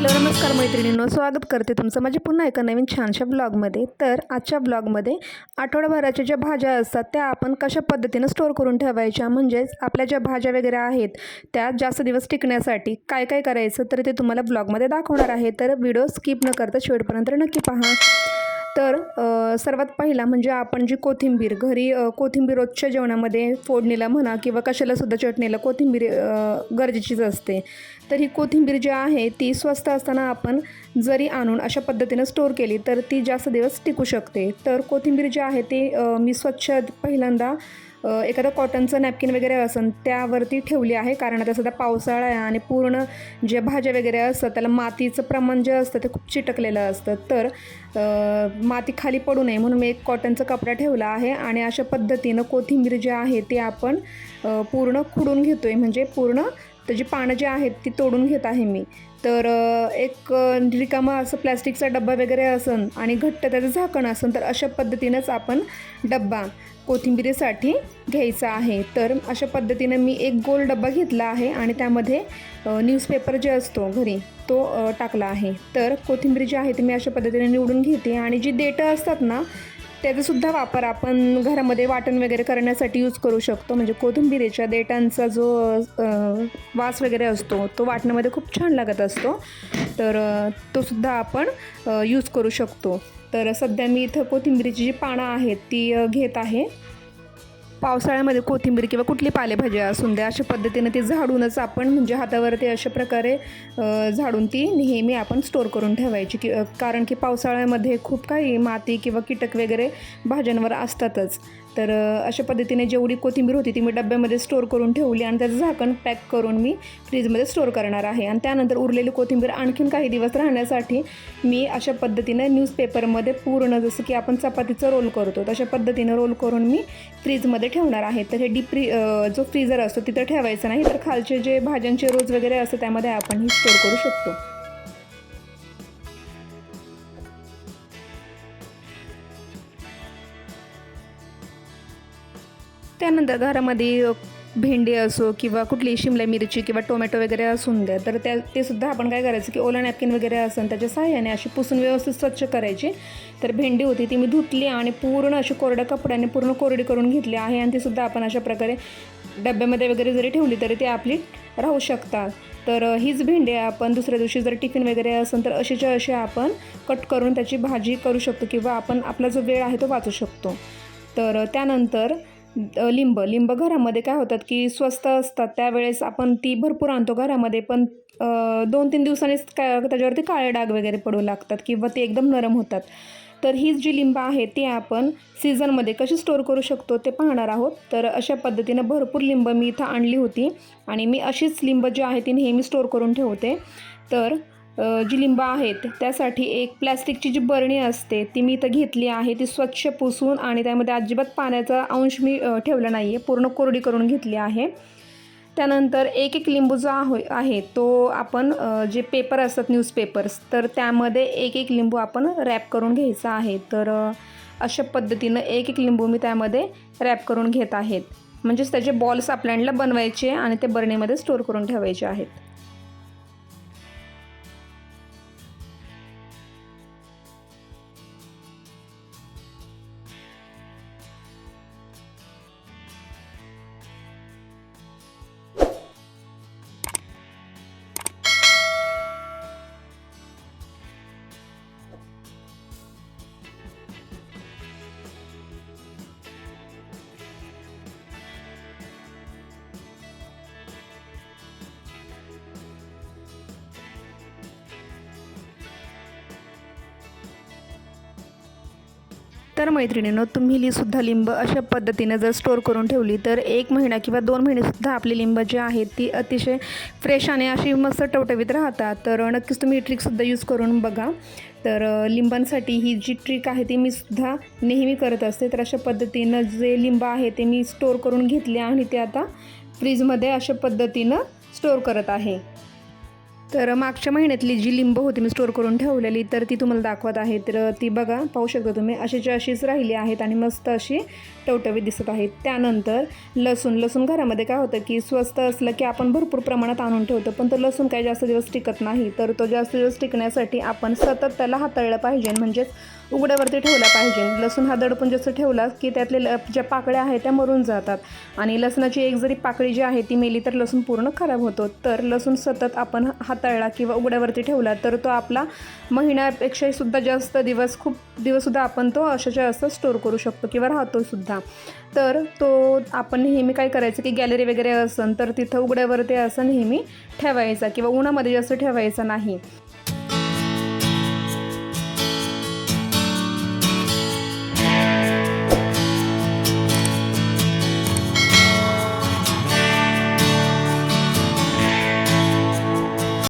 Hello नमस्कार मैत्रिणींनो, स्वागत करते तुमचं माझे पुन्हा एका नवीन छानशा ब्लॉगमध्ये। तर आजच्या ब्लॉगमध्ये आठवड्याभराच्या ज्या भाज्या असतात त्या आपण कशा पद्धतीने स्टोअर करून ठेवायच्या, म्हणजेच आपल्या ज्या भाज्या वगैरे आहेत त्या जास्त दिवस टिकण्यासाठी काय काय करायचं तर ते तुम्हाला ब्लॉगमध्ये दाखवणार आहे। तर व्हिडिओ स्किप न करता शेवटपर्यंत नक्की पहा। तर सर्वात पहिला म्हणजे आपण जी कोथिंबीर घरी कोथिंबीर रोजच्या जेवणामध्ये फोडणीला म्हणा किंवा कशाला सुद्धा चटणीला कोथिंबीर गरजेचीच असते। तर ही कोथिंबीर जी आहे ती स्वस्त असताना आपण जरी आणून अशा पद्धतीने स्टोअर केली तर ती जास्त दिवस टिकू शकते। तर कोथिंबीर जी आहे ती मी स्वच्छ पहिल्यांदा एखादा कॉटनचं नॅपकिन वगैरे असेल त्यावरती ठेवली आहे, कारण आता सध्या पावसाळा आहे आणि पूर्ण जे भाज्या वगैरे असतात त्याला मातीचं प्रमाण जे असतं ते खूप चिटकलेलं असतं। तर माती खाली पडू नये म्हणून मी एक कॉटनचा कपडा ठेवला आहे आणि अशा पद्धतीनं कोथिंबीर जी आहे ती आपण पूर्ण खुडून घेतो आहे, म्हणजे पूर्ण त्याची पानं जी आहेत ती तोडून घेत आहे मी। तर एक रिकामा असं प्लॅस्टिकचा डब्बा वगैरे असेल आणि घट्ट त्याचं झाकण असेल तर अशा पद्धतीनंच आपण डब्बा कोथिंबीरीसाठी घ्यायचा आहे। तर अशा पद्धतीने मी एक गोल डब्बा घेतला आहे आणि त्यामध्ये न्यूजपेपर जे असतो घरी तो टाकला आहे। तर कोथिंबीर जी आहे ती मी अशा पद्धतीने निवडून घेते आणि जी देठं असतात ना त्याचासुद्धा वापर आपण घरामध्ये वाटण वगैरे करण्यासाठी यूज करू शकतो। म्हणजे कोथिंबीरीच्या देठांचा जो वास वगैरे असतो तो वाटण्यामध्ये खूप छान लागत असतो, तर तो सुद्धा आपण यूज करू शकतो। तर सध्या मी इथं कोथिंबीरीची जी पानं आहेत ती घेत आहे। पावसाळ्यामध्ये कोथिंबीर किंवा कुठली पालेभाज्या असून द्या अशा पद्धतीने ती झाडूनच आपण म्हणजे हातावरती अशा प्रकारे झाडून ती नेहमी आपण स्टोअर करून ठेवायची कारण की पावसाळ्यामध्ये खूप काही माती किंवा कीटक वगैरे भाज्यांवर असतातच। तर अशा पद्धतीने जेवढी कोथिंबीर होती ती मी डब्यामध्ये स्टोअर करून ठेवली आणि त्याचं झाकण पॅक करून मी फ्रीजमध्ये स्टोअर करणार आहे। आणि त्यानंतर उरलेली कोथिंबीर आणखीन काही दिवस राहण्यासाठी मी अशा पद्धतीने न्यूजपेपरमध्ये पूर्ण जसं की आपण चपातीचं रोल करतो तशा पद्धतीने रोल करून मी फ्रीजमध्ये ठेवणार आहे। तर हे जो फ्रीजर असतो तिथं ठेवायचं नाही, तर खालचे जे भाज्यांचे रोज वगैरे असतं त्यामध्ये आपण ही स्टोअर करू शकतो। त्यानंतर घरामध्ये भेंडी असो किंवा कुठली शिमला मिरची किंवा टोमॅटो वगैरे असून द्या, तर ते सुद्धा आपण काय करायचं की ओला नॅपकिन वगैरे असेल त्याच्या सहाय्याने अशी पुसून व्यवस्थित स्वच्छ करायची। तर भेंडी होती ती मी धुतली आणि पूर्ण अशी कोरड्या कपड्याने पूर्ण कोरडी करून घेतली आहे आणि ती सुद्धा आपण अशा प्रकारे डब्यामध्ये वगैरे जरी ठेवली तरी ती आपली राहू शकतात। तर हीच भेंडी आपण दुसऱ्या दिवशी जर टिफिन वगैरे असेल तर अशीच्या अशी आपण कट करून त्याची भाजी करू शकतो किंवा आपण आपला जो वेळ आहे तो वाचू शकतो। तर त्यानंतर लिंब घरामध्ये काय होतात की स्वस्त असतात त्यावेळेस आपण ती भरपूर आणतो घरामध्ये, पण 2-3 दिवसांनीच त्याच्यावरती काळे डाग वगैरे पडू लागतात किंवा ते एकदम नरम होतात। तर हीच जी लिंब आहे ती आपण सीझनमध्ये कशी स्टोअर करू शकतो ते पाहणार आहोत। तर अशा पद्धतीनं भरपूर लिंब मी इथं आणली होती आणि मी अशीच लिंब जी आहे ती नेहमी स्टोअर करून ठेवते। तर जी लिंब आहेत त्यासाठी एक प्लॅस्टिकची जी बरणी असते ती मी इथं घेतली आहे, ती स्वच्छ पुसून आणि त्यामध्ये अजिबात पाण्याचा अंश मी ठेवला नाही आहे, पूर्ण कोरडी करून घेतली आहे। त्यानंतर एक लिंबू जो आहे तो आपण जे पेपर असतात न्यूजपेपर्स तर त्यामध्ये एक लिंबू आपण रॅप करून घ्यायचा आहे। तर अशा पद्धतीनं एक लिंबू मी त्यामध्ये रॅप करून घेत आहेत, म्हणजेच त्याचे बॉल्स आपल्याला बनवायचे आणि ते बरणीमध्ये स्टोअर करून ठेवायचे आहेत। तर मैत्रिणींनो, तुम्ही सुद्धा लिंब अशा पद्धतीने जर स्टोअर करून ठेवली तर 1 महिना किंवा 2 महिनेसुद्धा आपली लिंब जी आहेत ती अतिशय फ्रेश आणि अशी मस्त टवटवीत राहतात। तर नक्कीच तुम्ही ही ट्रिकसुद्धा यूज करून बघा। तर लिंबांसाठी ही जी ट्रिक आहे ती मी सुद्धा नेहमी करत असते। तर अशा पद्धतीनं जे लिंब आहे ते मी स्टोअर करून घेतले आणि ते आता फ्रीजमध्ये अशा पद्धतीनं स्टोअर करत आहे। तर मागच्या महिन्यातली जी लिंब होती मी स्टोअर करून ठेवलेली तर ती तुम्हाला दाखवत आहे। तर ती बघा, पाहू शकता तुम्ही अशीच्या अशीच राहिली आहेत आणि मस्त अशी टवटवीत दिसत आहेत. त्यानंतर लसूण घरामध्ये काय होतं की स्वस्त असलं की आपण भरपूर प्रमाणात आणून ठेवतो, पण तो लसूण काही जास्त दिवस टिकत नाही. तर तो जास्त दिवस टिकण्यासाठी आपण सतत त्याला हाताळलं पाहिजे, म्हणजेच उघड्यावरती ठेवला पाहिजे. लसूण हा दडपून जास्त ठेवला की त्यातले ज्या पाकळ्या आहेत त्या मरून जातात आणि लसणाची एक जरी पाकळी जी आहे ती मेली तर लसूण पूर्ण खराब होतो. तर लसूण सतत आपण हाताळला किंवा उघड्यावरती ठेवला तर तो आपला महिन्यापेक्षा सुद्धा जास्त दिवस, खूप दिवससुद्धा आपण तो अशाच्या असं स्टोअर करू शकतो किंवा राहतोसुद्धा. तर तो आपण नेहमी काय करायचं की गॅलरी वगैरे असेल तर तिथं उघड्यावरती असं नेहमी ठेवायचा किंवा उन्हामध्ये जास्त ठेवायचा नाही.